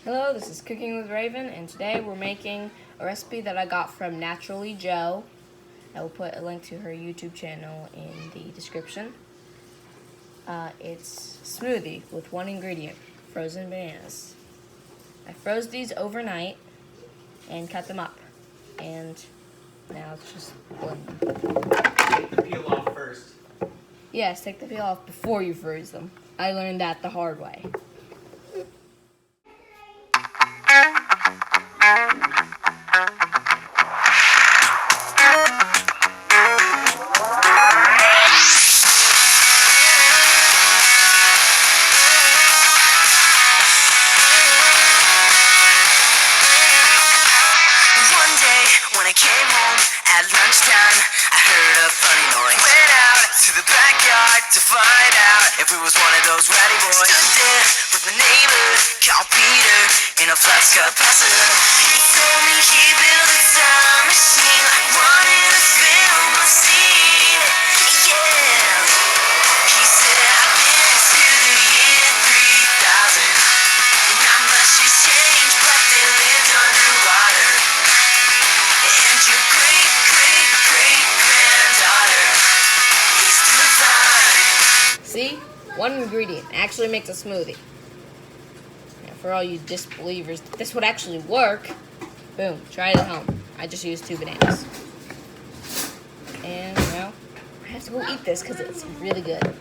Hello, this is Cooking with Raven, and today we're making a recipe that I got from Naturally Joe. I will put a link to her YouTube channel in the description. It's smoothie with one ingredient, frozen bananas. I froze these overnight and cut them up, and now it's just blend them. Take the peel off first. Yes, take the peel off before you freeze them. I learned that the hard way. When I came home at lunchtime, I heard a funny noise. Went out to the backyard to find out if it was one of those rowdy boys. Stood there with my neighbor, called Peter, in a flux capacitor. He told me he built a time machine, wanted to film my scene. Yeah, he said I've been to the year 3000. Not much has changed, but they lived underwater. And your great-great-great-granddaughter is divine. See? One ingredient actually makes a smoothie. Now, for all you disbelievers, this would actually work. Boom, try it at home. I just used 2 bananas. And, well, I have to go eat this because it's really good.